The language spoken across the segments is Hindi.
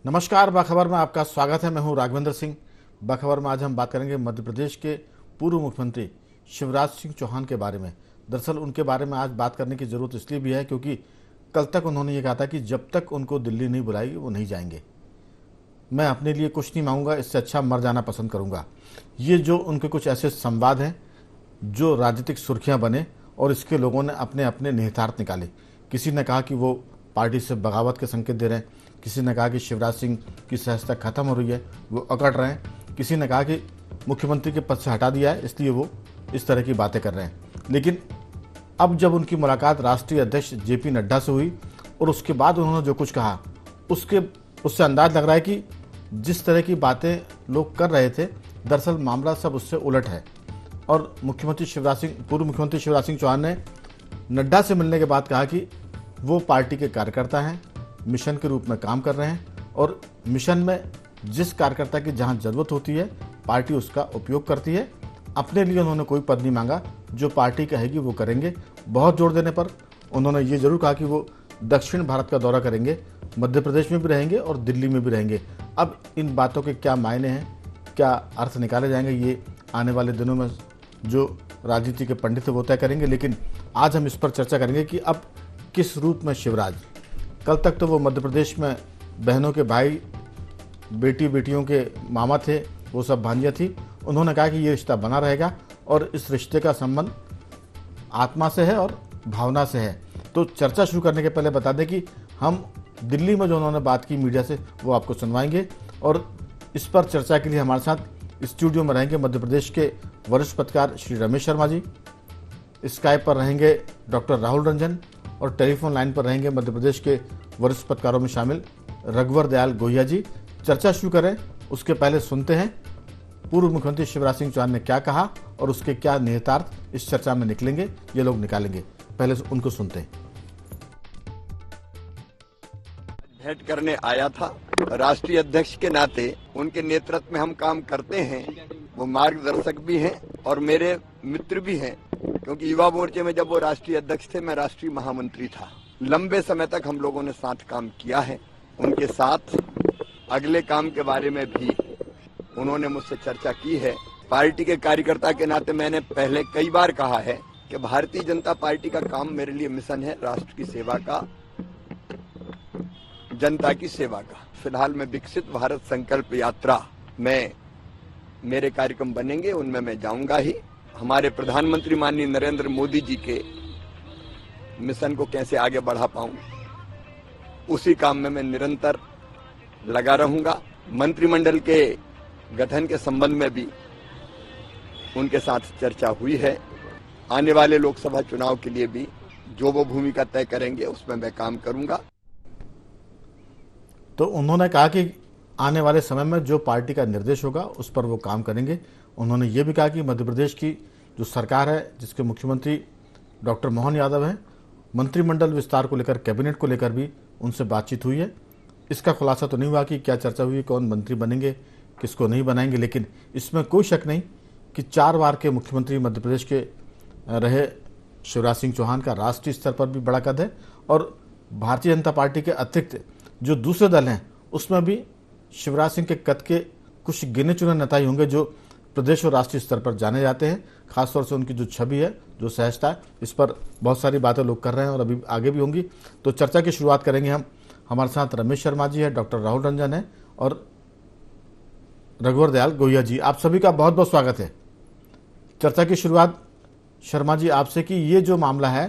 नमस्कार, बाखबर में आपका स्वागत है। मैं हूं राघवेंद्र सिंह। बाखबर में आज हम बात करेंगे मध्य प्रदेश के पूर्व मुख्यमंत्री शिवराज सिंह चौहान के बारे में। दरअसल उनके बारे में आज बात करने की जरूरत इसलिए भी है क्योंकि कल तक उन्होंने ये कहा था कि जब तक उनको दिल्ली नहीं बुलाएगी वो नहीं जाएंगे। मैं अपने लिए कुछ नहीं मांगूंगा, इससे अच्छा मर जाना पसंद करूंगा। ये जो उनके कुछ ऐसे संवाद हैं जो राजनीतिक सुर्खियां बने और इसके लोगों ने अपने अपने निहितार्थ निकाले। किसी ने कहा कि वो पार्टी से बगावत के संकेत दे रहे हैं, किसी ने कहा कि शिवराज सिंह की सहजता खत्म हो रही है, वो अकड़ रहे हैं, किसी ने कहा कि मुख्यमंत्री के पद से हटा दिया है इसलिए वो इस तरह की बातें कर रहे हैं। लेकिन अब जब उनकी मुलाकात राष्ट्रीय अध्यक्ष जेपी नड्डा से हुई और उसके बाद उन्होंने जो कुछ कहा उससे अंदाज लग रहा है कि जिस तरह की बातें लोग कर रहे थे दरअसल मामला सब उससे उलट है। और पूर्व मुख्यमंत्री शिवराज सिंह चौहान ने नड्डा से मिलने के बाद कहा कि वो पार्टी के कार्यकर्ता हैं, मिशन के रूप में काम कर रहे हैं और मिशन में जिस कार्यकर्ता की जहां जरूरत होती है पार्टी उसका उपयोग करती है। अपने लिए उन्होंने कोई पद नहीं मांगा, जो पार्टी कहेगी वो करेंगे। बहुत जोर देने पर उन्होंने ये जरूर कहा कि वो दक्षिण भारत का दौरा करेंगे, मध्य प्रदेश में भी रहेंगे और दिल्ली में भी रहेंगे। अब इन बातों के क्या मायने हैं, क्या अर्थ निकाले जाएंगे, ये आने वाले दिनों में जो राजनीति के पंडित वो तय करेंगे। लेकिन आज हम इस पर चर्चा करेंगे कि अब किस रूप में शिवराज, कल तक तो वो मध्य प्रदेश में बहनों के भाई, बेटी बेटियों के मामा थे, वो सब भांजियाँ थी। उन्होंने कहा कि ये रिश्ता बना रहेगा और इस रिश्ते का संबंध आत्मा से है और भावना से है। तो चर्चा शुरू करने के पहले बता दें कि हम दिल्ली में जो उन्होंने बात की मीडिया से वो आपको सुनवाएंगे और इस पर चर्चा के लिए हमारे साथ स्टूडियो में रहेंगे मध्य प्रदेश के वरिष्ठ पत्रकार श्री रमेश शर्मा जी, स्काइप पर रहेंगे डॉक्टर राहुल रंजन और टेलीफोन लाइन पर रहेंगे मध्य प्रदेश के वरिष्ठ पत्रकारों में शामिल रघुवर दयाल गोहिया जी। चर्चा शुरू करें उसके पहले सुनते हैं पूर्व मुख्यमंत्री शिवराज सिंह चौहान ने क्या कहा और उसके क्या निहितार्थ इस चर्चा में निकलेंगे, ये लोग निकालेंगे। पहले उनको सुनते हैं। भेंट करने आया था। राष्ट्रीय अध्यक्ष के नाते उनके नेतृत्व में हम काम करते हैं। वो मार्गदर्शक भी हैं और मेरे मित्र भी हैं, क्योंकि युवा मोर्चे में जब वो राष्ट्रीय अध्यक्ष थे मैं राष्ट्रीय महामंत्री था। लंबे समय तक हम लोगों ने साथ काम किया है। उनके साथ अगले काम के बारे में भी उन्होंने मुझसे चर्चा की है। पार्टी के कार्यकर्ता के नाते मैंने पहले कई बार कहा है कि भारतीय जनता पार्टी का काम मेरे लिए मिशन है, राष्ट्र की सेवा का, जनता की सेवा का। फिलहाल मैं विकसित भारत संकल्प यात्रा में मेरे कार्यक्रम बनेंगे, उनमें मैं जाऊंगा ही। हमारे प्रधानमंत्री माननीय नरेंद्र मोदी जी के मिशन को कैसे आगे बढ़ा पाऊं, उसी काम में मैं निरंतर लगा रहूंगा। मंत्रिमंडल के गठन के संबंध में भी उनके साथ चर्चा हुई है। आने वाले लोकसभा चुनाव के लिए भी जो वो भूमिका तय करेंगे उसमें मैं काम करूंगा। तो उन्होंने कहा कि आने वाले समय में जो पार्टी का निर्देश होगा उस पर वो काम करेंगे। उन्होंने ये भी कहा कि मध्य प्रदेश की जो सरकार है, जिसके मुख्यमंत्री डॉक्टर मोहन यादव हैं, मंत्रिमंडल विस्तार को लेकर, कैबिनेट को लेकर भी उनसे बातचीत हुई है। इसका खुलासा तो नहीं हुआ कि क्या चर्चा हुई, कौन मंत्री बनेंगे, किसको नहीं बनाएंगे। लेकिन इसमें कोई शक नहीं कि 4 बार के मुख्यमंत्री मध्य प्रदेश के रहे शिवराज सिंह चौहान का राष्ट्रीय स्तर पर भी बड़ा कद है और भारतीय जनता पार्टी के अतिरिक्त जो दूसरे दल हैं उसमें भी शिवराज सिंह के कद के कुछ गिने चुने नेता ही होंगे जो प्रदेश और राष्ट्रीय स्तर पर जाने जाते हैं। खासतौर से उनकी जो छवि है, जो सहजता है, इस पर बहुत सारी बातें लोग कर रहे हैं और अभी आगे भी होंगी। तो चर्चा की शुरुआत करेंगे हम। हमारे साथ रमेश शर्मा जी है, डॉक्टर राहुल रंजन है और रघुवर दयाल गोहिया जी। आप सभी का बहुत बहुत स्वागत है। चर्चा की शुरुआत शर्मा जी आपसे कि ये जो मामला है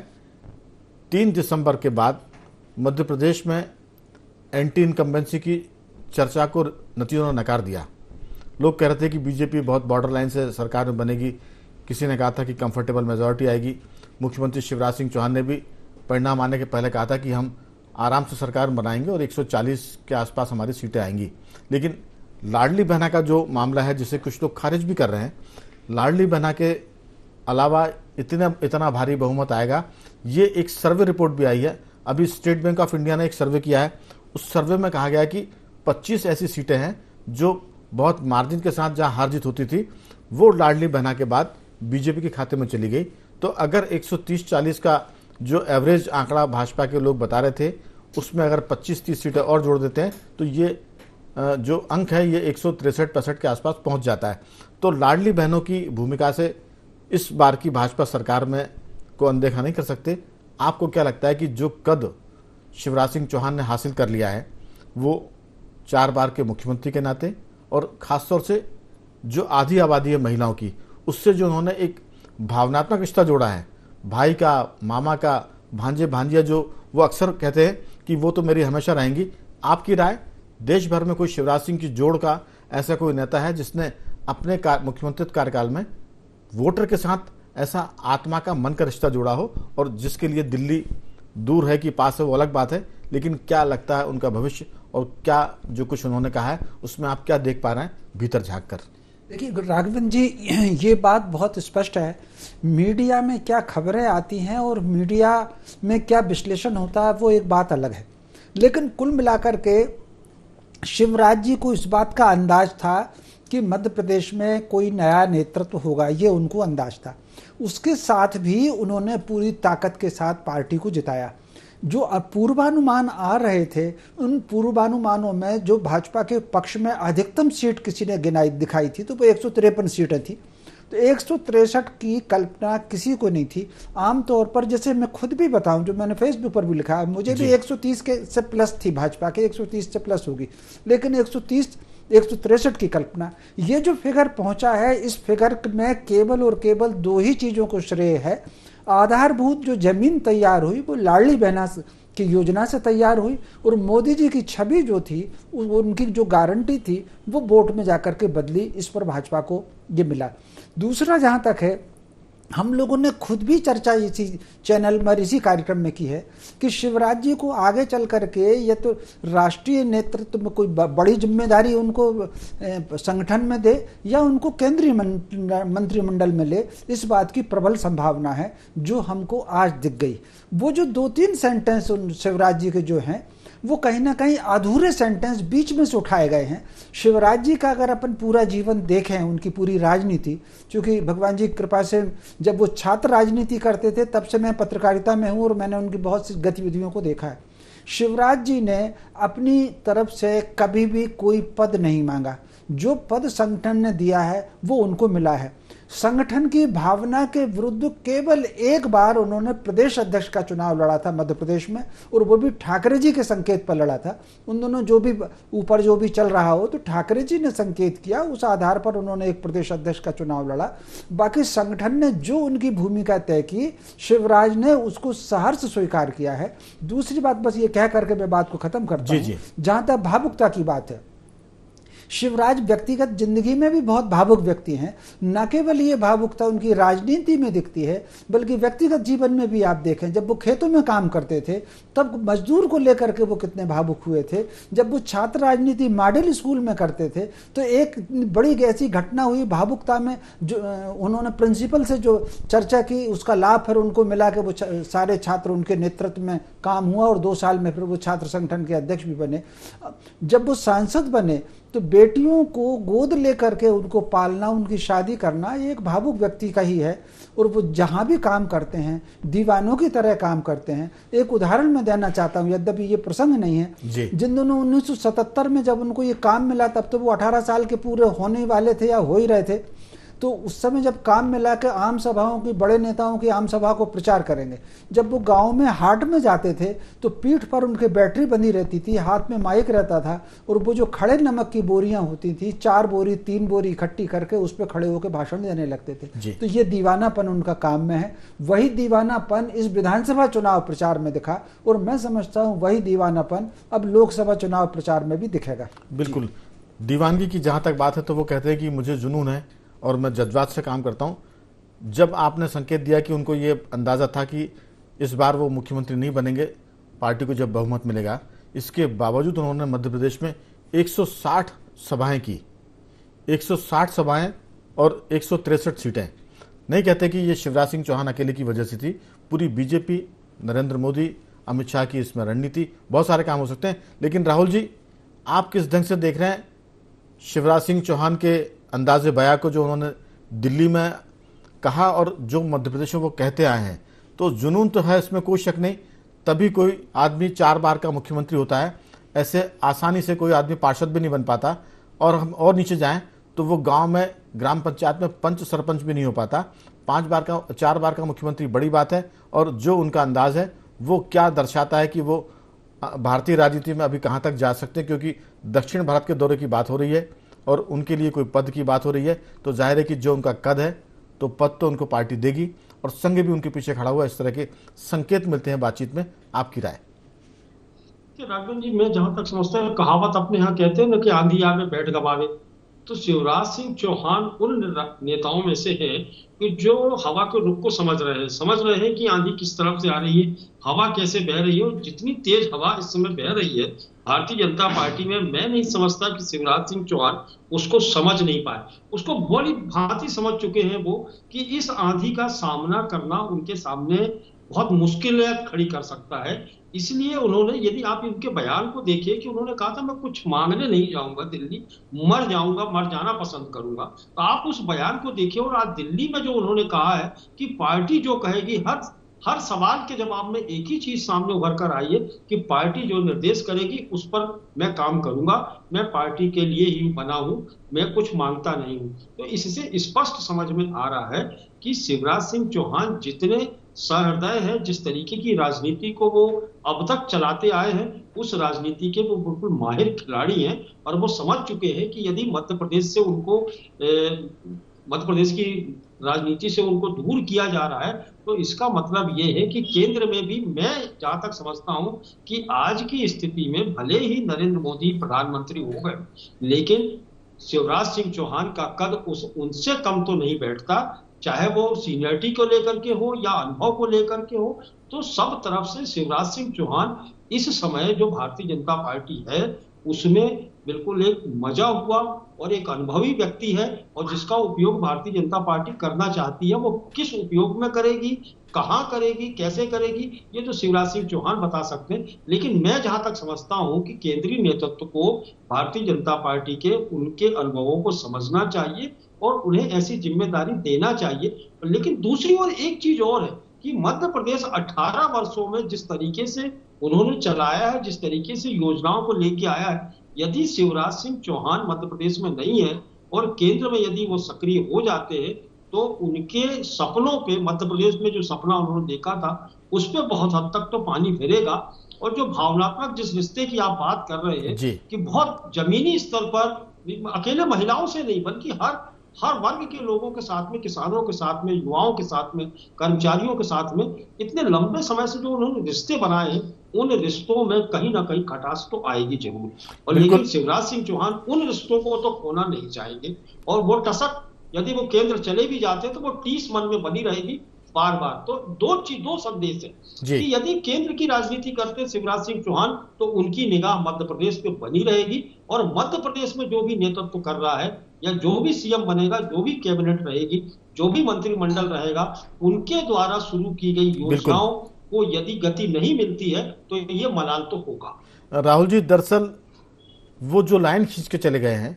3 दिसंबर के बाद मध्य प्रदेश में एंटी इनकम्बेंसी की चर्चा को नतीजों ने नकार दिया। लोग कह रहे थे कि बीजेपी बहुत बॉर्डर लाइन से सरकार में बनेगी, किसी ने कहा था कि कंफर्टेबल मेजॉरिटी आएगी। मुख्यमंत्री शिवराज सिंह चौहान ने भी परिणाम आने के पहले कहा था कि हम आराम से सरकार बनाएंगे और 140 के आसपास हमारी सीटें आएंगी। लेकिन लाडली बहना का जो मामला है, जिसे कुछ लोग खारिज भी कर रहे हैं, लाडली बहना के अलावा इतना भारी बहुमत आएगा, ये एक सर्वे रिपोर्ट भी आई है। अभी स्टेट बैंक ऑफ इंडिया ने एक सर्वे किया है, उस सर्वे में कहा गया है कि 25 ऐसी सीटें हैं जो बहुत मार्जिन के साथ जहां हार जीत होती थी वो लाडली बहना के बाद बीजेपी के खाते में चली गई। तो अगर 130-40 का जो एवरेज आंकड़ा भाजपा के लोग बता रहे थे, उसमें अगर 25-30 सीटें और जोड़ देते हैं तो ये जो अंक है ये 163-65 के आसपास पहुंच जाता है। तो लाडली बहनों की भूमिका से इस बार की भाजपा सरकार में को अनदेखा नहीं कर सकते। आपको क्या लगता है कि जो कद शिवराज सिंह चौहान ने हासिल कर लिया है वो 4 बार के मुख्यमंत्री के नाते, और खासतौर से जो आधी आबादी है महिलाओं की, उससे जो उन्होंने एक भावनात्मक रिश्ता जोड़ा है, भाई का, मामा का, भांजे भांजिया, जो वो अक्सर कहते हैं कि वो तो मेरी हमेशा रहेंगी। आपकी राय, देश भर में कोई शिवराज सिंह की जोड़ का ऐसा कोई नेता है जिसने अपने मुख्यमंत्री कार्यकाल में वोटर के साथ ऐसा आत्मा का, मन का रिश्ता जोड़ा हो, और जिसके लिए दिल्ली दूर है कि पास है वो अलग बात है, लेकिन क्या लगता है उनका भविष्य, और क्या जो कुछ उन्होंने कहा है उसमें आप क्या देख पा रहे हैं भीतर झांक कर? देखिए राघवेंद्र जी, ये बात बहुत स्पष्ट है, मीडिया में क्या खबरें आती हैं और मीडिया में क्या विश्लेषण होता है वो एक बात अलग है, लेकिन कुल मिलाकर के शिवराज जी को इस बात का अंदाज था कि मध्य प्रदेश में कोई नया नेतृत्व होगा, ये उनको अंदाज था। उसके साथ भी उन्होंने पूरी ताकत के साथ पार्टी को जिताया। जो पूर्वानुमान आ रहे थे, उन पूर्वानुमानों में जो भाजपा के पक्ष में अधिकतम सीट किसी ने दिखाई थी तो वो 153 सीटें थी। तो 163 की कल्पना किसी को नहीं थी। आमतौर पर, जैसे मैं खुद भी बताऊं, जो मैंने फेसबुक पर भी लिखा है, मुझे भी 130 के से प्लस थी, भाजपा के 130 से प्लस होगी, लेकिन 163 की कल्पना। ये जो फिगर पहुंचा है, इस फिगर में केवल और केवल 2 ही चीजों को श्रेय है। आधारभूत जो जमीन तैयार हुई वो लाडली बहना की योजना से तैयार हुई, और मोदी जी की छवि जो थी, उनकी जो गारंटी थी, वो वोट में जाकर के बदली। इस पर भाजपा को ये मिला। दूसरा, जहां तक है, हम लोगों ने खुद भी चर्चा इसी चैनल में, इसी कार्यक्रम में की है कि शिवराज जी को आगे चल करके या तो राष्ट्रीय नेतृत्व में कोई बड़ी जिम्मेदारी उनको संगठन में दे, या उनको केंद्रीय मंत्रिमंडल में ले, इस बात की प्रबल संभावना है, जो हमको आज दिख गई। वो जो 2-3 सेंटेंस शिवराज जी के जो हैं, वो कहीं ना कहीं अधूरे सेंटेंस बीच में से उठाए गए हैं। शिवराज जी का अगर अपन पूरा जीवन देखें, उनकी पूरी राजनीति, क्योंकि भगवान जी की कृपा से जब वो छात्र राजनीति करते थे तब से मैं पत्रकारिता में हूँ और मैंने उनकी बहुत सी गतिविधियों को देखा है। शिवराज जी ने अपनी तरफ से कभी भी कोई पद नहीं मांगा। जो पद संगठन ने दिया है वो उनको मिला है। संगठन की भावना के विरुद्ध केवल एक बार उन्होंने प्रदेश अध्यक्ष का चुनाव लड़ा था मध्य प्रदेश में, और वो भी ठाकरे जी के संकेत पर लड़ा था। उन दोनों जो भी ऊपर जो भी चल रहा हो, तो ठाकरे जी ने संकेत किया, उस आधार पर उन्होंने एक प्रदेश अध्यक्ष का चुनाव लड़ा। बाकी संगठन ने जो उनकी भूमिका तय की, शिवराज ने उसको सहर्ष स्वीकार किया है। दूसरी बात, बस ये कह करके मैं बात को खत्म करता हूं, जहां तक भावुकता की बात है, शिवराज व्यक्तिगत जिंदगी में भी बहुत भावुक व्यक्ति हैं। न केवल ये भावुकता उनकी राजनीति में दिखती है, बल्कि व्यक्तिगत जीवन में भी आप देखें, जब वो खेतों में काम करते थे तब मजदूर को लेकर के वो कितने भावुक हुए थे। जब वो छात्र राजनीति मॉडल स्कूल में करते थे तो एक बड़ी ऐसी घटना हुई भावुकता में, जो उन्होंने प्रिंसिपल से जो चर्चा की, उसका लाभ फिर उनको मिला कि वो सारे छात्र उनके नेतृत्व में काम हुआ, और 2 साल में फिर वो छात्र संगठन के अध्यक्ष भी बने। जब वो सांसद बने तो बेटियों को गोद लेकर के उनको पालना, उनकी शादी करना, ये एक भावुक व्यक्ति का ही है। और वो जहां भी काम करते हैं दीवानों की तरह काम करते हैं। एक उदाहरण मैं देना चाहता हूं, यद्यपि ये प्रसंग नहीं है। जिन दोनों 1977 में जब उनको ये काम मिला, तब तो वो 18 साल के पूरे होने वाले थे या हो ही रहे थे। तो उस समय जब काम मिला के आम सभाओं की, बड़े नेताओं की आम सभा को प्रचार करेंगे, जब वो गांव में हाट में जाते थे तो पीठ पर उनके बैटरी बंधी रहती थी, हाथ में माइक रहता था, और वो जो खड़े नमक की बोरियां होती थी, 4 बोरी 3 बोरी इकट्ठी करके उस पर खड़े होकर भाषण देने लगते थे। तो ये दीवानापन उनका काम में है। वही दीवानापन इस विधानसभा चुनाव प्रचार में दिखा, और मैं समझता हूँ वही दीवानापन अब लोकसभा चुनाव प्रचार में भी दिखेगा। बिल्कुल। दीवानगी की जहां तक बात है तो वो कहते हैं कि मुझे जुनून है और मैं जज्बात से काम करता हूं। जब आपने संकेत दिया कि उनको ये अंदाजा था कि इस बार वो मुख्यमंत्री नहीं बनेंगे, पार्टी को जब बहुमत मिलेगा, इसके बावजूद उन्होंने मध्य प्रदेश में 160 सभाएं की, 160 सभाएं और 163 सीटें। नहीं कहते कि ये शिवराज सिंह चौहान अकेले की वजह से थी, पूरी बीजेपी, नरेंद्र मोदी, अमित शाह की इसमें रणनीति, बहुत सारे काम हो सकते हैं। लेकिन राहुल जी, आप किस ढंग से देख रहे हैं शिवराज सिंह चौहान के अंदाजे बयां को, जो उन्होंने दिल्ली में कहा और जो मध्य प्रदेश में वो कहते आए हैं? तो जुनून तो है, इसमें कोई शक नहीं, तभी कोई आदमी 4 बार का मुख्यमंत्री होता है। ऐसे आसानी से कोई आदमी पार्षद भी नहीं बन पाता, और हम और नीचे जाएं तो वो गांव में ग्राम पंचायत में पंच सरपंच भी नहीं हो पाता। 4 बार का मुख्यमंत्री बड़ी बात है, और जो उनका अंदाज है वो क्या दर्शाता है कि वो भारतीय राजनीति में अभी कहाँ तक जा सकते हैं, क्योंकि दक्षिण भारत के दौरे की बात हो रही है और उनके लिए कोई पद की बात हो रही है, तो जाहिर है कि जो उनका कद है तो पद तो उनको पार्टी देगी, और संघ भी उनके पीछे खड़ा हुआ। इस तरह के संकेत मिलते हैं बातचीत में। आपकी राय? राघवन जी, मैं जहां तक समझता हूँ, कहावत अपने यहाँ कहते हैं ना कि आंधी आवे बैठ गवावे। तो शिवराज सिंह चौहान उन नेताओं में से है कि जो हवा के रुख को समझ रहे हैं कि आंधी किस तरफ से आ रही है, हवा कैसे बह रही है, और जितनी तेज हवा इस समय बह रही है भारतीय जनता पार्टी में, मैं नहीं समझता कि शिवराज सिंह चौहान उसको समझ नहीं पाए। उसको बड़ी भांति समझ चुके हैं वो कि इस आंधी का सामना करना उनके सामने बहुत मुश्किल खड़ी कर सकता है। इसलिए उन्होंने, यदि आप इनके बयान को देखिए, कि उन्होंने कहा था मैं कुछ मांगने नहीं जाऊंगा दिल्ली, मर जाना पसंद करूंगा। तो आप उस बयान को देखिए, और आज दिल्ली में जो उन्होंने कहा है कि पार्टी जो कहेगी, हर सवाल के जवाब में एक ही चीज सामने उभर कर आई है कि पार्टी जो निर्देश करेगी उस पर मैं काम करूंगा, मैं पार्टी के लिए ही बना हूं, मैं कुछ मांगता नहीं हूं। तो इससे स्पष्ट समझ में आ रहा है कि शिवराज सिंह चौहान जितने सहृदय है, जिस तरीके की राजनीति को वो अब तक चलाते आए हैं, उस राजनीति के वो बिल्कुल माहिर खिलाड़ी हैं, और वो समझ चुके हैं कि यदि मध्य प्रदेश की राजनीति से उनको दूर किया जा रहा है, तो इसका मतलब ये है कि केंद्र में भी, मैं जहां तक समझता हूं कि आज की स्थिति में भले ही नरेंद्र मोदी प्रधानमंत्री हो गए, लेकिन शिवराज सिंह चौहान का कद उनसे कम तो नहीं बैठता, चाहे वो सीनियरिटी को लेकर के हो या अनुभव को लेकर के हो। तो सब तरफ से शिवराज सिंह चौहान इस समय जो भारतीय जनता पार्टी है उसमें बिल्कुल एक मजा हुआ, और एक अनुभवी व्यक्ति है, और जिसका उपयोग भारतीय जनता पार्टी करना चाहती है, वो किस उपयोग में करेगी, कहां करेगी, कैसे करेगी, ये तो शिवराज सिंह चौहान बता सकते हैं। लेकिन मैं जहां तक समझता हूं कि केंद्रीय नेतृत्व को भारतीय जनता पार्टी के उनके अनुभवों को समझना चाहिए और उन्हें ऐसी जिम्मेदारी देना चाहिए। लेकिन दूसरी ओर एक चीज और है कि मध्य प्रदेश 18 वर्षों में जिस तरीके से उन्होंने चलाया है, जिस तरीके से योजनाओं को लेके आया है, यदि शिवराज सिंह चौहान मध्य प्रदेश में नहीं है और केंद्र में यदि वो सक्रिय हो जाते हैं, तो उनके सपनों पे, मध्य प्रदेश में जो सपना उन्होंने देखा था उस पे बहुत हद तक तो पानी फिरेगा। और जो भावनात्मक जिस रिश्ते की आप बात कर रहे हैं कि बहुत जमीनी स्तर पर, अकेले महिलाओं से नहीं बल्कि हर वर्ग के लोगों के साथ में, किसानों के साथ में, युवाओं के साथ में, कर्मचारियों के साथ में, इतने लंबे समय से जो उन्होंने रिश्ते बनाए हैं, उन रिश्तों में कहीं ना कहीं खटास तो आएगी जरूर। और लेकिन शिवराज सिंह चौहान उन रिश्तों को तो खोना नहीं चाहेंगे, और वो टसक, यदि वो केंद्र चले भी जाते तो वो टीस मन में बनी रहेगी बार बार। तो दो संदेश है कि यदि केंद्र की राजनीति करते शिवराज सिंह चौहान, तो उनकी निगाह मध्य प्रदेश पे बनी रहेगी, और मध्य प्रदेश में जो भी नेतृत्व कर रहा है, या जो भी सीएम बनेगा, जो भी कैबिनेट रहेगी, जो भी मंत्रिमंडल रहेगा, उनके द्वारा शुरू की गई योजनाओं को यदि गति नहीं मिलती है तो ये मलाल तो होगा। राहुल जी, दरअसल वो जो लाइन खींच के चले गए हैं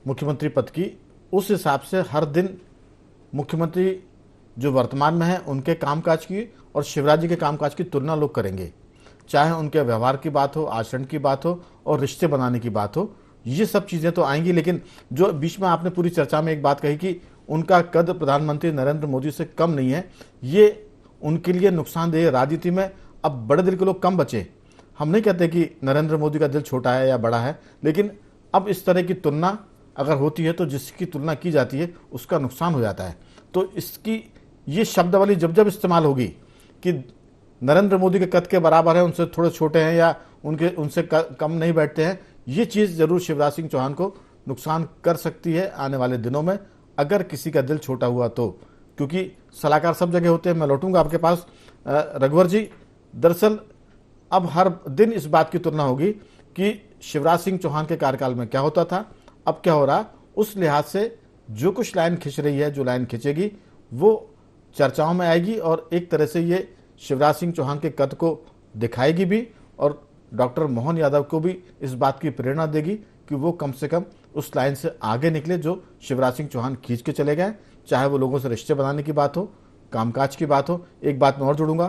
मुख्यमंत्री पद की, उस हिसाब से हर दिन मुख्यमंत्री जो वर्तमान में है उनके कामकाज की और शिवराज जी के कामकाज की तुलना लोग करेंगे, चाहे उनके व्यवहार की बात हो, आचरण की बात हो, और रिश्ते बनाने की बात हो, ये सब चीज़ें तो आएंगी। लेकिन जो बीच में आपने पूरी चर्चा में एक बात कही कि उनका कद प्रधानमंत्री नरेंद्र मोदी से कम नहीं है, ये उनके लिए नुकसानदेह। राजनीति में अब बड़े दिल के लोग कम बचे। हम नहीं कहते कि नरेंद्र मोदी का दिल छोटा है या बड़ा है, लेकिन अब इस तरह की तुलना अगर होती है तो जिसकी तुलना की जाती है उसका नुकसान हो जाता है। तो इसकी ये शब्दावली जब जब इस्तेमाल होगी कि नरेंद्र मोदी के कद के बराबर है, उनसे थोड़े छोटे हैं या उनसे कम नहीं बैठते हैं, ये चीज़ जरूर शिवराज सिंह चौहान को नुकसान कर सकती है आने वाले दिनों में, अगर किसी का दिल छोटा हुआ तो। क्योंकि सलाहकार सब जगह होते हैं। मैं लौटूंगा आपके पास रघुवर जी। दरअसल अब हर दिन इस बात की तुलना होगी कि शिवराज सिंह चौहान के कार्यकाल में क्या होता था, अब क्या हो रहा। उस लिहाज से जो कुछ लाइन खींच रही है, जो लाइन खींचेगी, वो चर्चाओं में आएगी, और एक तरह से ये शिवराज सिंह चौहान के कद को दिखाएगी भी, और डॉक्टर मोहन यादव को भी इस बात की प्रेरणा देगी कि वो कम से कम उस लाइन से आगे निकले जो शिवराज सिंह चौहान खींच के चले गए, चाहे वो लोगों से रिश्ते बनाने की बात हो, कामकाज की बात हो। एक बात मैं और जोड़ूंगा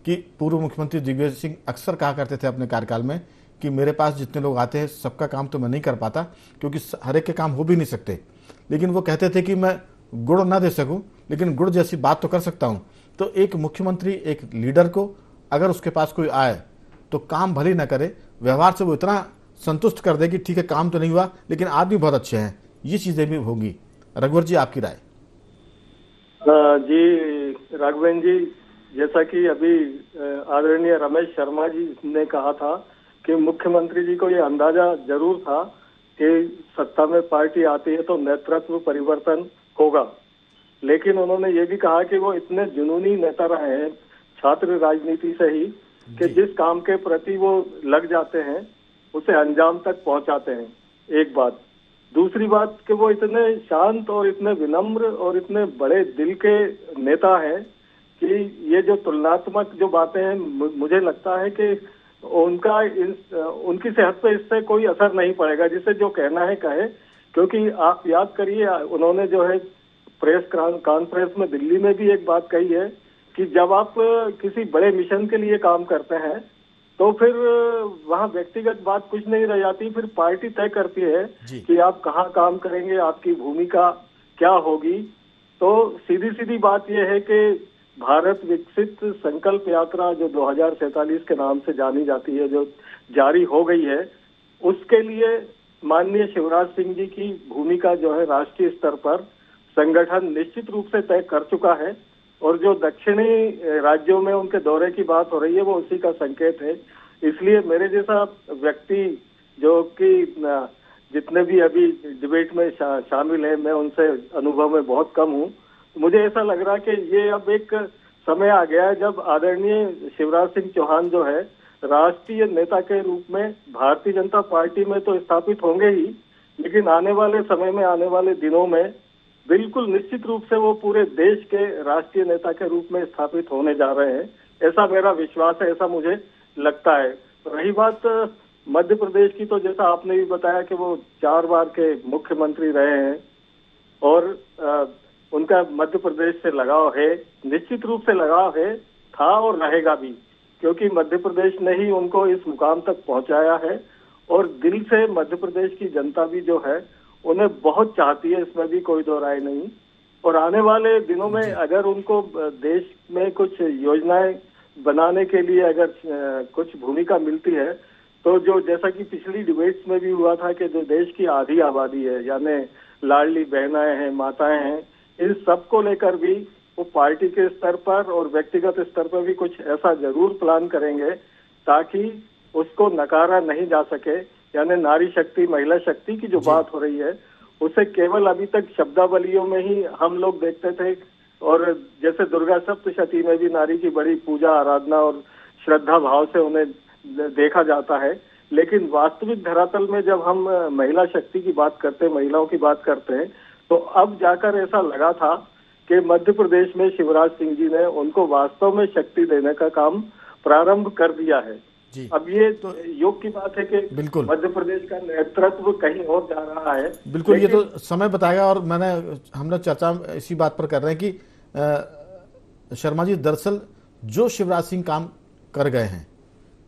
कि पूर्व मुख्यमंत्री दिग्विजय सिंह अक्सर कहा करते थे अपने कार्यकाल में कि मेरे पास जितने लोग आते हैं सबका काम तो मैं नहीं कर पाता, क्योंकि हर एक के काम हो भी नहीं सकते। लेकिन वो कहते थे कि मैं गुड़ ना दे सकूं, लेकिन गुड़ जैसी बात तो कर सकता हूं। तो एक मुख्यमंत्री, एक लीडर को अगर उसके पास कोई आए तो काम भले ना करे, व्यवहार से वो इतना संतुष्ट कर दे कि ठीक है काम तो नहीं हुआ लेकिन आदमी बहुत अच्छे हैं, ये चीजें भी होंगी। रघुवर जी, आपकी राय? जी राघवेंद्र जी, जैसा कि अभी आदरणीय रमेश शर्मा जी ने कहा था कि मुख्यमंत्री जी को ये अंदाजा जरूर था कि सत्ता में पार्टी आती है तो नेतृत्व परिवर्तन होगा, लेकिन उन्होंने ये भी कहा कि वो इतने जुनूनी नेता रहे हैं छात्र राजनीति से ही कि जिस काम के प्रति वो लग जाते हैं उसे अंजाम तक पहुंचाते हैं, एक बात। दूसरी बात कि वो इतने शांत और इतने विनम्र और इतने बड़े दिल के नेता हैं कि ये जो तुलनात्मक जो बातें हैं, मुझे लगता है कि उनकी सेहत पे इससे कोई असर नहीं पड़ेगा, जिसे जो कहना है कहे। क्योंकि आप याद करिए, उन्होंने जो है प्रेस कॉन्फ्रेंस में दिल्ली में भी एक बात कही है कि जब आप किसी बड़े मिशन के लिए काम करते हैं तो फिर वहाँ व्यक्तिगत बात कुछ नहीं रह जाती, फिर पार्टी तय करती है कि आप कहाँ काम करेंगे, आपकी भूमिका क्या होगी। तो सीधी सीधी बात यह है कि भारत विकसित संकल्प यात्रा जो 2047 के नाम से जानी जाती है, जो जारी हो गई है, उसके लिए माननीय शिवराज सिंह जी की भूमिका जो है राष्ट्रीय स्तर पर संगठन निश्चित रूप से तय कर चुका है। और जो दक्षिणी राज्यों में उनके दौरे की बात हो रही है वो उसी का संकेत है। इसलिए मेरे जैसा व्यक्ति जो कि जितने भी अभी डिबेट में शामिल है, मैं उनसे अनुभव में बहुत कम हूँ, मुझे ऐसा लग रहा है कि ये अब एक समय आ गया है जब आदरणीय शिवराज सिंह चौहान जो है राष्ट्रीय नेता के रूप में भारतीय जनता पार्टी में तो स्थापित होंगे ही, लेकिन आने वाले समय में, आने वाले दिनों में बिल्कुल निश्चित रूप से वो पूरे देश के राष्ट्रीय नेता के रूप में स्थापित होने जा रहे हैं। ऐसा मेरा विश्वास है, ऐसा मुझे लगता है। रही बात मध्य प्रदेश की, तो जैसा आपने भी बताया कि वो 4 बार के मुख्यमंत्री रहे हैं और उनका मध्य प्रदेश से लगाव है, निश्चित रूप से लगाव है, था और रहेगा भी, क्योंकि मध्य प्रदेश ने ही उनको इस मुकाम तक पहुंचाया है। और दिल से मध्य प्रदेश की जनता भी जो है उन्हें बहुत चाहती है, इसमें भी कोई दो राय नहीं। और आने वाले दिनों में अगर उनको देश में कुछ योजनाएं बनाने के लिए अगर कुछ भूमिका मिलती है, तो जो जैसा कि पिछली डिबेट्स में भी हुआ था कि जो देश की आधी आबादी है, यानी लाडली बहनाएं हैं, माताएं हैं, इन सब को लेकर भी वो पार्टी के स्तर पर और व्यक्तिगत स्तर पर भी कुछ ऐसा जरूर प्लान करेंगे ताकि उसको नकारा नहीं जा सके। यानी नारी शक्ति, महिला शक्ति की जो बात हो रही है, उसे केवल अभी तक शब्दावलियों में ही हम लोग देखते थे, और जैसे दुर्गा सप्तशती में भी नारी की बड़ी पूजा, आराधना और श्रद्धा भाव से उन्हें देखा जाता है। लेकिन वास्तविक धरातल में जब हम महिला शक्ति की बात करते हैं, महिलाओं की बात करते हैं, तो अब जाकर ऐसा लगा था कि मध्य प्रदेश में शिवराज सिंह जी ने उनको वास्तव में शक्ति देने का काम प्रारंभ कर दिया है। अब ये तो योग की बात है कि बिल्कुल मध्य प्रदेश का नेतृत्व कहीं और जा रहा है। बिल्कुल, ये तो समय बताएगा। और हम लोग चर्चा इसी बात पर कर रहे हैं कि शर्मा जी, दरअसल जो शिवराज सिंह काम कर गए हैं,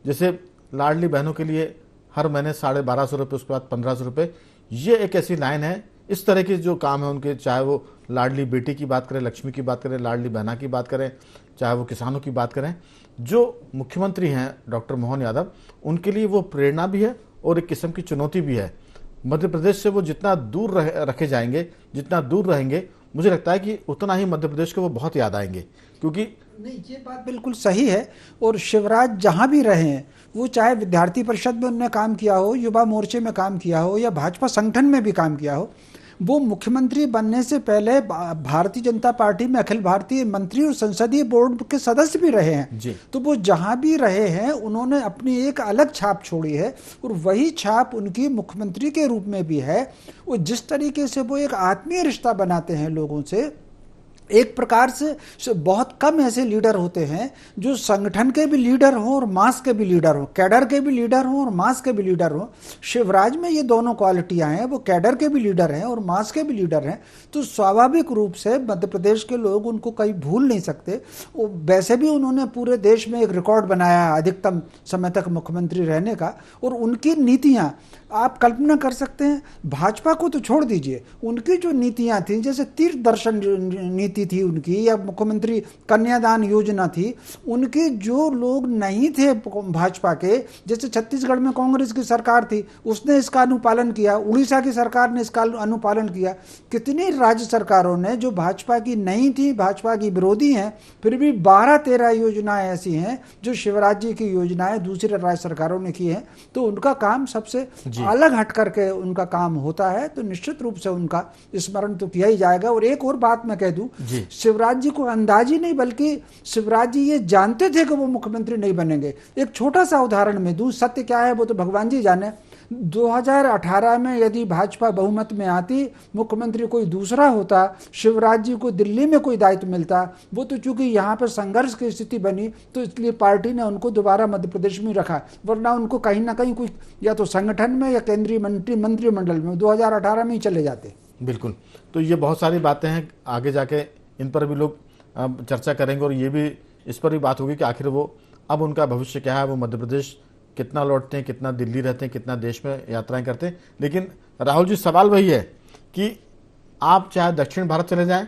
जैसे लाडली बहनों के लिए हर महीने 1250 रुपये, उसके बाद 1500 रुपये, ये एक ऐसी लाइन है। इस तरह के जो काम है उनके, चाहे वो लाडली बेटी की बात करें, लक्ष्मी की बात करें, लाडली बहना की बात करें, चाहे वो किसानों की बात करें, जो मुख्यमंत्री हैं डॉक्टर मोहन यादव, उनके लिए वो प्रेरणा भी है और एक किस्म की चुनौती भी है। मध्य प्रदेश से वो जितना दूर रखे जाएंगे, जितना दूर रहेंगे, मुझे लगता है कि उतना ही मध्य प्रदेश को वो बहुत याद आएंगे। क्योंकि नहीं, ये बात बिल्कुल सही है। और शिवराज जहां भी रहे हैं, वो चाहे विद्यार्थी परिषद में उन्होंने काम किया हो, युवा मोर्चे में काम किया हो, या भाजपा संगठन में भी काम किया हो, वो मुख्यमंत्री बनने से पहले भारतीय जनता पार्टी में अखिल भारतीय मंत्री और संसदीय बोर्ड के सदस्य भी रहे हैं। तो वो जहां भी रहे हैं उन्होंने अपनी एक अलग छाप छोड़ी है, और वही छाप उनकी मुख्यमंत्री के रूप में भी है। और जिस तरीके से वो एक आत्मीय रिश्ता बनाते हैं लोगों से, एक प्रकार से बहुत कम ऐसे लीडर होते हैं जो संगठन के भी लीडर हों और मास के भी लीडर हों, कैडर के भी लीडर हों और मास के भी लीडर हों। शिवराज में ये दोनों क्वालिटियां हैं, वो कैडर के भी लीडर हैं और मास के भी लीडर हैं। तो स्वाभाविक रूप से मध्य प्रदेश के लोग उनको कहीं भूल नहीं सकते। वैसे भी उन्होंने पूरे देश में एक रिकॉर्ड बनाया है अधिकतम समय तक मुख्यमंत्री रहने का, और उनकी नीतियां आप कल्पना कर सकते हैं। भाजपा को तो छोड़ दीजिए, उनकी जो नीतियां थी, जैसे तीर्थ दर्शन नीति थी उनकी, या मुख्यमंत्री कन्यादान योजना थी, उनके जो लोग नहीं थे भाजपा के, जैसे छत्तीसगढ़ में कांग्रेस की सरकार थी, उसने इसका अनुपालन किया, उड़ीसा की सरकार ने इसका अनुपालन किया। कितनी राज्य सरकारों ने जो भाजपा की नहीं थी, भाजपा की विरोधी हैं, फिर भी 12-13 योजनाएं ऐसी हैं जो शिवराज जी की योजनाएं दूसरे राज्य सरकारों ने की हैं। तो उनका काम सबसे अलग हट करके उनका काम होता है, तो निश्चित रूप से उनका स्मरण तो किया ही जाएगा। और एक और बात मैं कह दूं, शिवराज जी को अंदाज ही नहीं, बल्कि शिवराज जी ये जानते थे कि वो मुख्यमंत्री नहीं बनेंगे। एक छोटा सा उदाहरण में दूं, सत्य क्या है वो तो भगवान जी जाने। 2018 में यदि भाजपा बहुमत में आती, मुख्यमंत्री कोई दूसरा होता, शिवराज जी को दिल्ली में कोई दायित्व मिलता, वो तो चूंकि यहाँ पर संघर्ष की स्थिति बनी तो इसलिए पार्टी ने उनको दोबारा मध्य प्रदेश में रखा, वरना उनको कहीं ना कहीं कुछ या तो संगठन में या केंद्रीय मंत्रिमंडल में 2018 में ही चले जाते। बिल्कुल। तो ये बहुत सारी बातें हैं, आगे जाके इन पर भी लोग चर्चा करेंगे और ये भी इस पर भी बात होगी कि आखिर वो अब उनका भविष्य क्या है, वो मध्य प्रदेश कितना लौटते हैं, कितना दिल्ली रहते हैं, कितना देश में यात्राएं करते हैं। लेकिन राहुल जी, सवाल वही है कि आप चाहे दक्षिण भारत चले जाएं,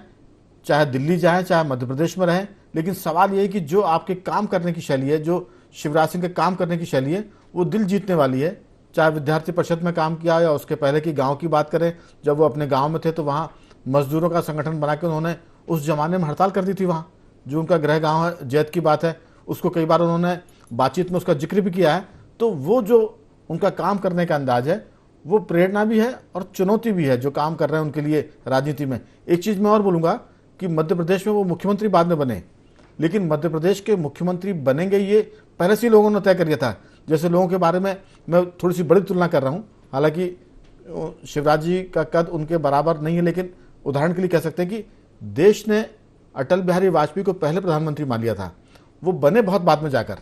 चाहे दिल्ली जाएं, चाहे मध्य प्रदेश में रहें, लेकिन सवाल ये है कि जो आपके काम करने की शैली है, जो शिवराज सिंह के काम करने की शैली है, वो दिल जीतने वाली है। चाहे विद्यार्थी परिषद में काम किया या उसके पहले की गाँव की बात करें, जब वो अपने गाँव में थे तो वहाँ मजदूरों का संगठन बना के उन्होंने उस जमाने में हड़ताल कर दी थी। वहाँ जो उनका गृह गाँव है, जैत की बात है, उसको कई बार उन्होंने बातचीत में उसका जिक्र भी किया है। तो वो जो उनका काम करने का अंदाज है, वो प्रेरणा भी है और चुनौती भी है जो काम कर रहे हैं उनके लिए राजनीति में। एक चीज़ मैं और बोलूँगा कि मध्य प्रदेश में वो मुख्यमंत्री बाद में बने, लेकिन मध्य प्रदेश के मुख्यमंत्री बनेंगे ये पहले से लोगों ने तय कर लिया था। जैसे लोगों के बारे में मैं थोड़ी सी बड़ी तुलना कर रहा हूँ, हालांकि शिवराज जी का कद उनके बराबर नहीं है, लेकिन उदाहरण के लिए कह सकते हैं कि देश ने अटल बिहारी वाजपेयी को पहले प्रधानमंत्री मान लिया था, वो बने बहुत बाद में जाकर।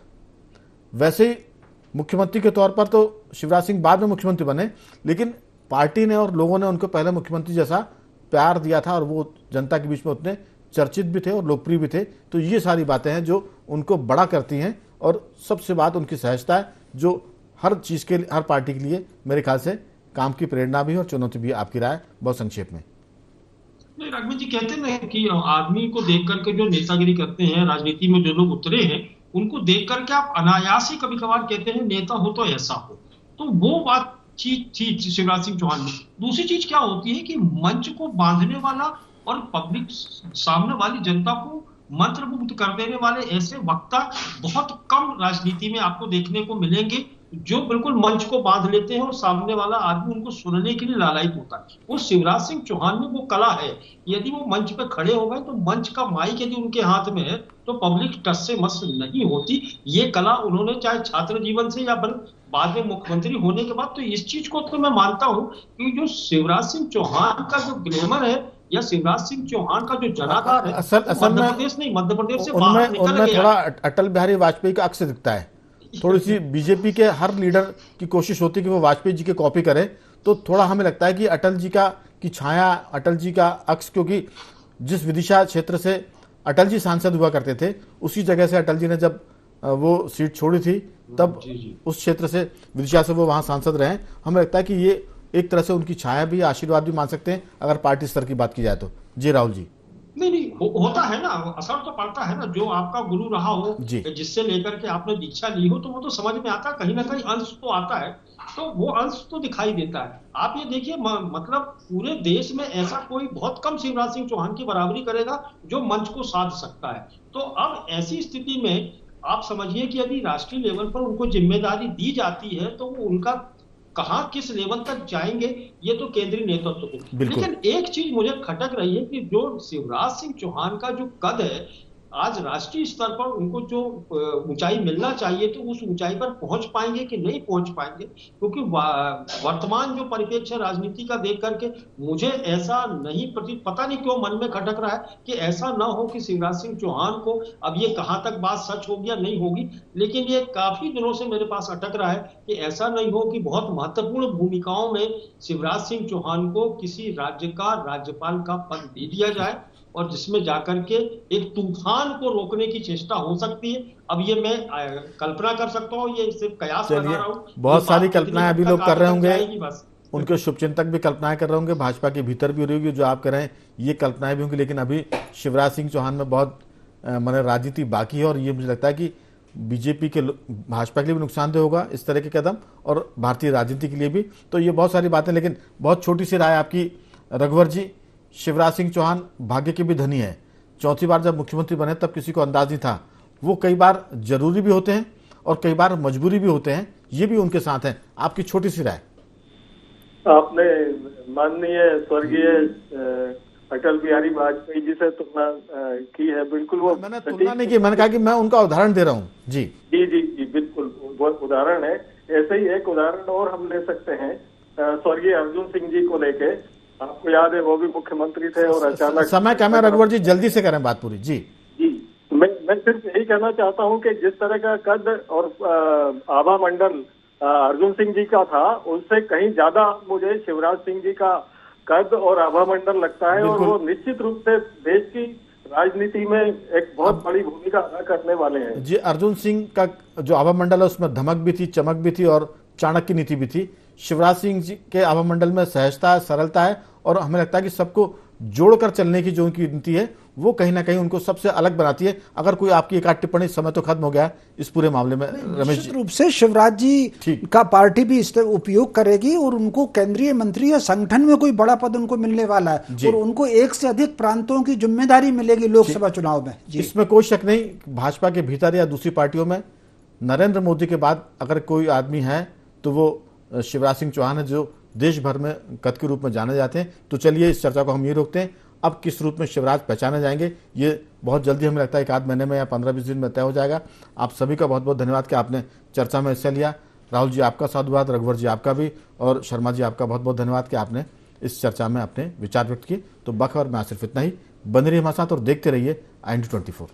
वैसे ही मुख्यमंत्री के तौर पर तो शिवराज सिंह बाद में मुख्यमंत्री बने, लेकिन पार्टी ने और लोगों ने उनको पहले मुख्यमंत्री जैसा प्यार दिया था और वो जनता के बीच में उतने चर्चित भी थे और लोकप्रिय भी थे। तो ये सारी बातें हैं जो उनको बड़ा करती हैं, और सबसे बात उनकी सहजता है जो हर चीज़ के लिए, हर पार्टी के लिए मेरे ख्याल से काम की प्रेरणा भी और चुनौती भी। आपकी राय बहुत संक्षेप में। नहीं, राघवन जी कहते हैं कि आदमी को देख करके जो नेतागिरी करते हैं, राजनीति में जो लोग उतरे हैं, उनको देख करके आप अनायास ही कभी कभार कहते हैं नेता हो तो ऐसा हो। तो वो बात चीज थी शिवराज सिंह चौहान में। दूसरी चीज क्या होती है कि मंच को बांधने वाला और पब्लिक सामने वाली जनता को मंत्रमुग्ध कर देने वाले ऐसे वक्ता बहुत कम राजनीति में आपको देखने को मिलेंगे, जो बिल्कुल मंच को बांध लेते हैं और सामने वाला आदमी उनको सुनने के लिए लालायित होता है। वो शिवराज सिंह चौहान में वो कला है। यदि वो मंच पे खड़े हो गए तो मंच का माइक यदि उनके हाथ में है तो पब्लिक टस से मस नहीं होती। ये कला उन्होंने चाहे छात्र जीवन से या बाद में मुख्यमंत्री होने के बाद, तो इस चीज को तो मैं मानता हूं कि जो शिवराज सिंह चौहान का जो ग्लैमर है या शिवराज सिंह चौहान का जो जनाधार है, मध्य प्रदेश नहीं, मध्य प्रदेश से बाहर निकल गया। थोड़ा अटल बिहारी वाजपेयी का अक्स दिखता है। थोड़ी सी बीजेपी के हर लीडर की कोशिश होती है कि वो वाजपेयी जी के कॉपी करे, तो थोड़ा हमें लगता है कि अटल जी की छाया, अटल जी का अक्स, क्योंकि जिस विदिशा क्षेत्र से अटल जी सांसद हुआ करते थे, उसी जगह से अटल जी ने जब वो सीट छोड़ी थी तब उस क्षेत्र से, विदिशा से वो वहाँ सांसद रहे। हमें लगता है कि ये एक तरह से उनकी छाया भी, आशीर्वाद भी मान सकते हैं अगर पार्टी स्तर की बात की जाए तो। जी राहुल जी। नहीं, होता है ना, असर तो पड़ता है ना। जो आपका गुरु रहा हो, जिससे लेकर के आपने दीक्षा ली हो, तो वो तो समझ में आता है, कहीं ना कहीं अंश तो आता है, तो वो अंश तो दिखाई देता है। आप ये देखिए, मतलब पूरे देश में ऐसा कोई बहुत कम शिवराज सिंह चौहान की बराबरी करेगा जो मंच को साध सकता है। तो अब ऐसी स्थिति में आप समझिए कि यदि राष्ट्रीय लेवल पर उनको जिम्मेदारी दी जाती है तो वो उनका कहां किस लेवल तक जाएंगे ये तो केंद्रीय नेतृत्व को। लेकिन एक चीज मुझे खटक रही है कि जो शिवराज सिंह चौहान का जो कद है, आज राष्ट्रीय स्तर पर उनको जो ऊंचाई मिलना चाहिए तो उस ऊंचाई पर पहुंच पाएंगे कि नहीं पहुंच पाएंगे, क्योंकि वर्तमान जो परिप्रेक्ष्य राजनीति का देख करके मुझे ऐसा नहीं पता नहीं क्यों मन में खटक रहा है कि ऐसा ना हो कि शिवराज सिंह चौहान को, अब ये कहां तक बात सच होगी या नहीं होगी, लेकिन ये काफी दिनों से मेरे पास अटक रहा है कि ऐसा नहीं हो कि बहुत महत्वपूर्ण भूमिकाओं में शिवराज सिंह चौहान को किसी राज्य का राज्यपाल का पद दे दिया जाए और जिसमें जाकर के एक तूफान को रोकने की चेष्टा हो सकती है। अब ये मैं कल्पना कर सकता हूँ, ये सिर्फ कयास लगा रहा हूँ। बहुत सारी कल्पनाएं अभी लोग कर रहे होंगे, बस उनके शुभचिंतक भी कल्पनाएं कर रहे होंगे, भाजपा के भीतर भी हो रही होगी, जो आप कह रहे हैं ये कल्पनाएं भी होंगी, लेकिन अभी शिवराज सिंह चौहान में बहुत माने राजनीति बाकी है और ये मुझे लगता है कि बीजेपी के भाजपा के लिए भी नुकसानदेह होगा इस तरह के कदम और भारतीय राजनीति के लिए भी। तो ये बहुत सारी बातें, लेकिन बहुत छोटी सी राय आपकी रघुवर जी। शिवराज सिंह चौहान भाग्य के भी धनी है, चौथी बार जब मुख्यमंत्री बने तब किसी को अंदाज नहीं था। वो कई बार जरूरी भी होते हैं और कई बार मजबूरी भी होते हैं, ये भी उनके साथ है। आपकी छोटी सी राय। आपने माननीय स्वर्गीय अटल बिहारी वाजपेयी जी से तुलना की है, बिल्कुल वो मैंने तुलना नहीं की, मैंने कहा कि मैं उनका उदाहरण दे रहा हूँ। जी जी जी जी बिल्कुल वो उदाहरण है। ऐसे ही एक उदाहरण और हम ले सकते हैं स्वर्गीय अर्जुन सिंह जी को लेके। आपको याद है वो भी मुख्यमंत्री थे और अचानक समय कम है रघुवर जी, जल्दी से करें बात पूरी। जी जी मैं सिर्फ यही कहना चाहता हूं कि जिस तरह का कद और आभा मंडल अर्जुन सिंह जी का था, उससे कहीं ज्यादा मुझे शिवराज सिंह जी का कद और आभा मंडल लगता है, और वो निश्चित रूप से देश की राजनीति में एक बहुत बड़ी भूमिका अदा करने वाले हैं। जी, अर्जुन सिंह का जो आभा मंडल है उसमें धमक भी थी, चमक भी थी और चाणक्य नीति भी थी। शिवराज सिंह जी के आभा मंडल में सहजता है, सरलता है और हमें लगता है कि सबको जोड़कर चलने की जो उनकी नीति है वो कहीं ना कहीं उनको सबसे अलग बनाती है। अगर कोई आपकी एक आध टिप्पणी, समय तो खत्म हो गया इस पूरे मामले में रमेश जी। रूप से शिवराज जी का पार्टी भी इस उपयोग करेगी और उनको केंद्रीय मंत्री या संगठन में कोई बड़ा पद उनको मिलने वाला है और उनको एक से अधिक प्रांतों की जिम्मेदारी मिलेगी लोकसभा चुनाव में। इसमें कोई शक नहीं, भाजपा के भीतर या दूसरी पार्टियों में नरेंद्र मोदी के बाद अगर कोई आदमी है तो वो शिवराज सिंह चौहान है, जो देश भर में कद के रूप में जाने जाते हैं। तो चलिए इस चर्चा को हम ये रोकते हैं। अब किस रूप में शिवराज पहचाने जाएंगे ये बहुत जल्दी, हमें लगता है एक आध महीने में या 15-20 दिन में तय हो जाएगा। आप सभी का बहुत बहुत धन्यवाद कि आपने चर्चा में हिस्सा लिया। राहुल जी आपका साधुवाद, रघुवर जी आपका भी, और शर्मा जी आपका बहुत बहुत धन्यवाद कि आपने इस चर्चा में अपने विचार व्यक्त किए। तो बखबर में आज सिर्फ इतना ही। बने रहिए हमारे साथ और देखते रहिए IND24।